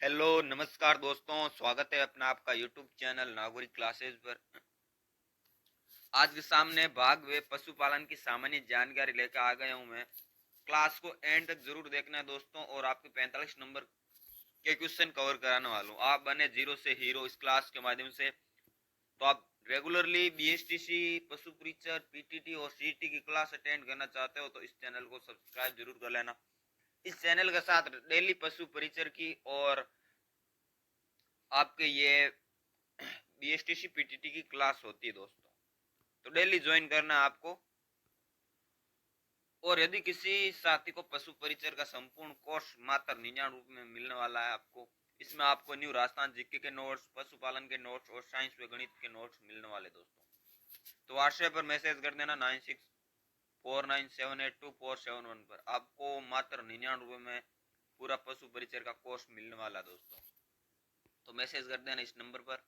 Hello नमस्कार दोस्तों, स्वागत है अपना आपका यूट्यूब चैनल नागरिक क्लासेस पर। आज के सामने भाग वे पशुपालन की सामान्य जानकारी लेकर आ गया हूं मैं। क्लास को एंड तक जरूर देखना है दोस्तों, और आपके 45 नंबर के क्वेश्चन कवर कराने वाला हूं। आप बने जीरो से हीरो इस क्लास के माध्यम से। तो आप रेगुलरली बीएसटीसी, पशु परिचर, पीटीटी और सीटी की क्लास अटेंड करना चाहते हो तो इस चैनल को सब्सक्राइब जरूर कर लेना। इस चैनल के साथ डेली पशु परिचर की और आपके ये बीएसटीसी पीटीटी की क्लास होती है दोस्तों, तो डेली ज्वाइन करना है आपको। और यदि किसी साथी को पशु परिचर का संपूर्ण कोर्स मात्र 99 में मिलने वाला है आपको, इसमें आपको न्यू राजस्थान जीके के नोट्स, पशुपालन के नोट्स और साइंस व गणित के नोट्स मिलने वाले दोस्तों। तो व्हाट्सएप पर मैसेज कर देना 9649782471 पर। आपको मात्र 99 में पूरा पशु परिचर का कोर्स मिलने वाला दोस्तों, तो मैसेज कर देना इस नंबर पर।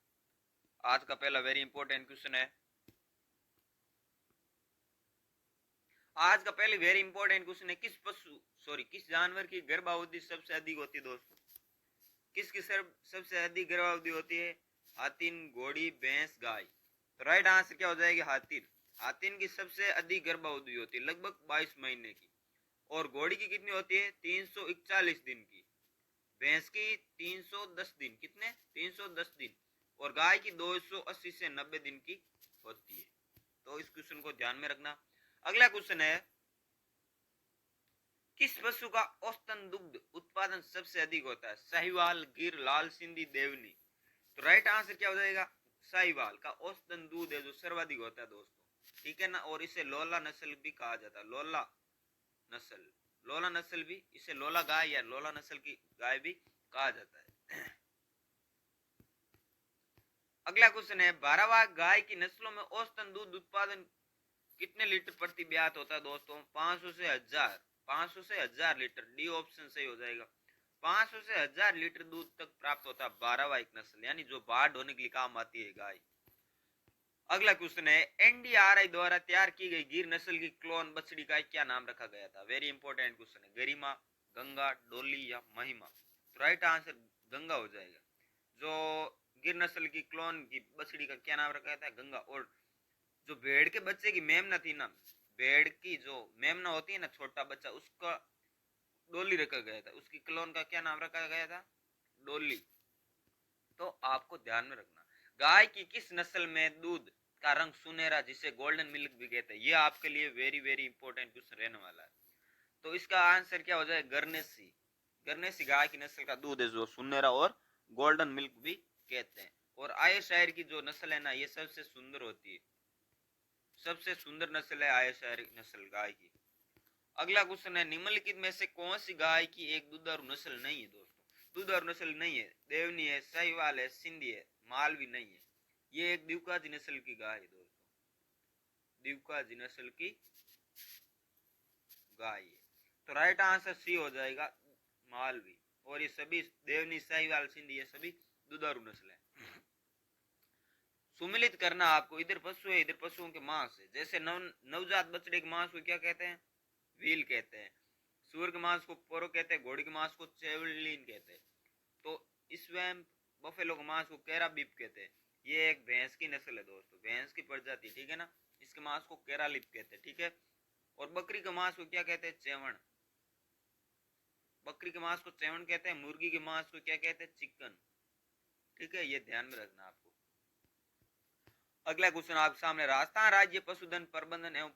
आज का पहला वेरी इंपॉर्टेंट क्वेश्चन है। आज का पहले वेरी इंपॉर्टेंट क्वेश्चन है, किस जानवर की गर्भावधि सबसे अधिक होती है दोस्तों? किसकी सबसे अधिक गर्भावधि होती है? हाथीन, घोड़ी, भैंस, गाय। तो राइट आंसर क्या हो जाएगी? हाथीन। हाथीन की सबसे अधिक गर्भावधि होती है लगभग 22 महीने की। और घोड़ी की कितनी होती है? 341 दिन की। भैंस की 310 दिन। कितने? 310 दिन। और गाय की 280 से 90 दिन की होती है। तो इस क्वेश्चन को ध्यान में रखना। अगला क्वेश्चन है, किस पशु का औसतन दुग्ध उत्पादन सबसे अधिक होता है? साहिवाल, गिर, लाल सिंधी, देवनी। तो राइट आंसर क्या हो जाएगा? साहिवाल का औसतन दूध है जो सर्वाधिक होता है दोस्तों, ठीक है ना। और इसे लोला नस्ल भी कहा जाता है। नस्ल लोला नस्ल भी, इसे लोला गाय या लोला नस्ल की गाय भी कहा जाता है। अगला क्वेश्चन है, भारवाह गाय की नस्लों में औसतन दूध उत्पादन कितने लीटर प्रति ब्यात होता है दोस्तों? 500 से 1000। 500 से 1000 लीटर। डी ऑप्शन सही हो जाएगा। 500 से 1000 लीटर दूध तक प्राप्त होता है भारवाही नस्ल, यानी जो बाढ़ होने के लिए काम आती है गाय। अगला क्वेश्चन है, एनडीआरआई द्वारा तैयार की गई गिर नस्ल की क्लोन बछड़ी का क्या नाम रखा गया था? वेरी इंपॉर्टेंट क्वेश्चन है। गरिमा, गंगा, डोली या महिमा। तो राइट आंसर गंगा हो जाएगा। जो गिर नस्ल की क्लोन की बछड़ी का क्या नाम रखा गया था? गंगा। और जो भेड़ के बच्चे की मेमना थी ना, भेड़ की जो मेमना होती है ना, छोटा बच्चा, उसका डोली रखा गया था। उसकी क्लोन का क्या नाम रखा गया था? डोली। तो आपको ध्यान में रखना। गाय की किस नस्ल में दूध का रंग सुनहरा, जिसे गोल्डन मिल्क भी कहते हैं? ये आपके लिए वेरी वेरी इंपॉर्टेंट क्वेश्चन रहने वाला है। तो इसका आंसर क्या हो जाए? गरनेसी। गरनेसी गाय की नस्ल का दूध है जो सुनहरा और गोल्डन मिल्क भी कहते हैं। और आयरशायर की जो नस्ल है ना, ये सबसे सुंदर होती है। सबसे सुंदर नस्ल है आयरशायर नस्ल गाय की। अगला क्वेश्चन है, निम्नलिखित में से कौन सी गाय की एक दुधारू नस्ल नहीं है दोस्तों? दुधारू नस्ल नहीं है। देवनी है, साहिवाल है, सिंधी है, मालवी नहीं है। ये एक दिवकाजी नस्ल की गाय है दोस्तों। दिवकाजी नस्ल की गाय है। तो राइट आंसर सी हो जाएगा, मालवी। और ये सभी देवनी, साहिवाल, सिंधी, ये सभी दुधारू नस्ल है। सुमिलित करना आपको, इधर पशु है, इधर पशुओं के मांस है। जैसे नवजात बछड़े के मांस को क्या कहते हैं? व्हील कहते हैं। सूअर के मांस को पोरो कहते हैं। घोड़ी के मांस को चेवलिन कहते हैं। तो इसवेम बफेलो के मांस को केरा बीफ कहते हैं। ये एक भैंस की नस्ल है दोस्तों, भैंस की प्रजाति, ठीक है ना। इसके मांस को केरा लिप कहते हैं, ठीक है। और बकरी के मांस को क्या कहते हैं? चेवण। बकरी के मांस को चेवण कहते हैं। मुर्गी के मांस को क्या कहते हैं? चिकन, ठीक है। ये ध्यान में रखना आपको। अगला क्वेश्चन आपके सामने, राजस्थान राज्य पशुधन प्रबंधन एवं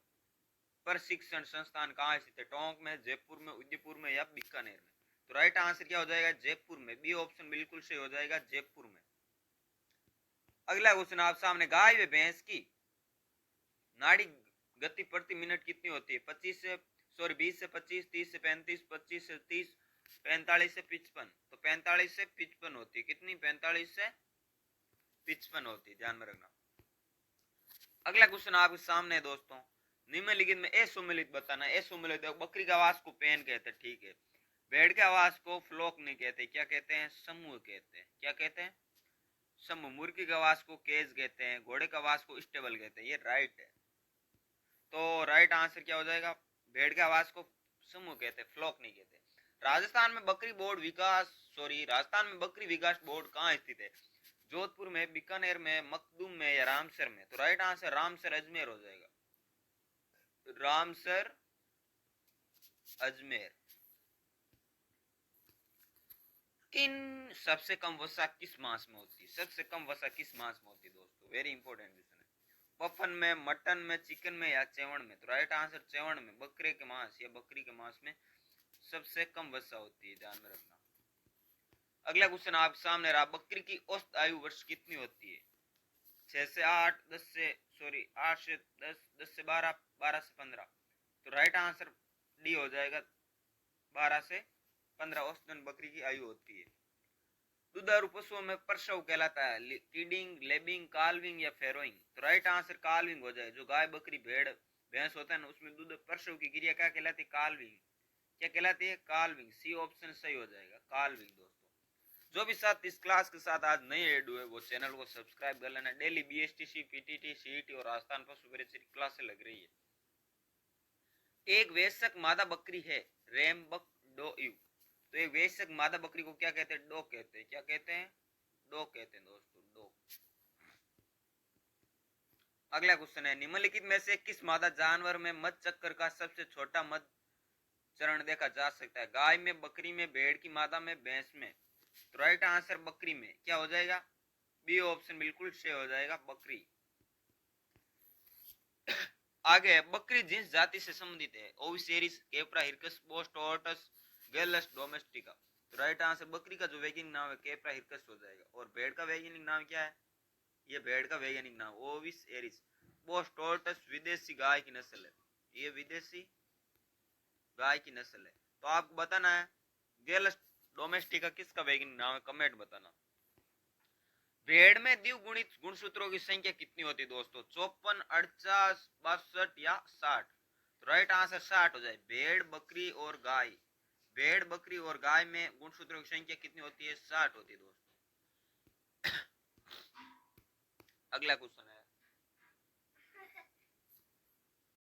प्रशिक्षण संस्थान कहाँ स्थित है? टोंक में, जयपुर में, उदयपुर में या बीकानेर में? तो राइट आंसर क्या हो जाएगा? जयपुर में। बी ऑप्शन बिल्कुल सही हो जाएगा, जयपुर में। अगला क्वेश्चन आप सामने, गाय व भैंस की नाड़ी गति प्रति मिनट कितनी होती है? 20 से 25, 30 से 35, 25 से 30, 45 से 55। तो 45 से 55 होती है। कितनी? 45 से 55 होती है, ध्यान में रखना। अगला क्वेश्चन आपके सामने है दोस्तों, निम्नलिखित में असुमेलित बताना। असुमेलित, बकरी का आवाज को पेन कहते हैं, ठीक है। भेड़ के आवाज को फ्लोक नहीं कहते, क्या कहते हैं? समूह कहते हैं। क्या कहते हैं? समूह। मुर्गी के आवाज को केज कहते हैं। घोड़े का आवाज को स्टेबल कहते हैं। ये राइट है। तो राइट आंसर क्या हो जाएगा? भेड़ के आवाज को समूह कहते हैं, फ्लोक नहीं कहते। राजस्थान में बकरी विकास बोर्ड कहाँ स्थित है? जोधपुर में, बीकानेर में, मखदूम में या रामसर में? तो राइट आंसर रामसर अजमेर हो जाएगा। रामसर अजमेर। किन सबसे कम वसा किस मास में होती है? सबसे कम वसा किस मास में होती है दोस्तों? वेरी इंपॉर्टेंट क्वेश्चन है। पफन में, मटन में, चिकन में या चेवण में? तो राइट आंसर चेवण में, बकरे के मांस या बकरी के मांस में सबसे कम वसा होती है, ध्यान में रखना। अगला क्वेश्चन आप सामने रहा, बकरी की औसत आयु वर्ष कितनी होती है? 6 से 8, 10 से 8 से 10, 10 से 12, 12 से 15? तो राइट आंसर डी हो जाएगा, 12 से 15 औसतन बकरी की आयु होती है। दुधारू पशुओं में प्रसव कहलाता है लीडिंग, लेबिंग, काल्विंग या फेरोइंग? तो राइट आंसर काल्विंग हो जाए। जो गाय, बकरी, भेड़, भैंस होता है ना, उसमें दूध प्रसव की क्रिया क्या कहलाती है? काल्विंग। क्या कहलाती है? काल्विंग। सी ऑप्शन सही हो जाएगा, काल्विंग। दोस्तों जो भी साथ इस क्लास के साथ आज नए ऐड हुए वो चैनल को सब्सक्राइब कर लेना। डेली बीएसटीसी, पीटीटी, सीईटी और राजस्थान पशु परीक्षा की क्लासें लग रही है। एक वयस्क मादा बकरी है, रैमबक डो यू। तो एक वयस्क मादा बकरी को क्या कहते हैं? डो कहते हैं। क्या कहते हैं? डो कहते हैं दोस्तों, डो। अगला क्वेश्चन है, निम्नलिखित में से किस मादा जानवर में मध चक्कर का सबसे छोटा मध चरण देखा जा सकता है? गाय में, बकरी में, भेड़ की मादा में, भैंस में? तो राइट आंसर बकरी में। क्या हो जाएगा? बी ऑप्शन बिल्कुल सही हो जाएगा, बकरी। आगे है, बकरी जिस जाति से संबंधित है? ओविसेरिस, कैप्रा हिरकस, बोस टोर्टस, गेलस डोमेस्टिका? तो राइट आंसर बकरी का जो वैज्ञानिक नाम है कैप्रा हिरकस हो जाएगा। और भेड़ का वैज्ञानिक नाम क्या है? ये भेड़ का वैज्ञानिक नाम ओविस एरिस। बोस टोर्टस विदेशी गाय की नस्ल है, ये विदेशी गाय की नस्ल है। तो आपको बताना है गेलस डोमेस्टिका किसका वैज्ञानिक नाम है, कमेंट बताना। भेड़ में द्विगुणित गुणसूत्रों की संख्या कितनी होती है दोस्तों? 54, 48, 62 या 60? तो राइट आंसर 60 हो जाए। भेड़, बकरी और गाय, भेड़, बकरी और गाय में गुणसूत्रों की संख्या कितनी होती है? 60 होती है दोस्तों। अगला क्वेश्चन है,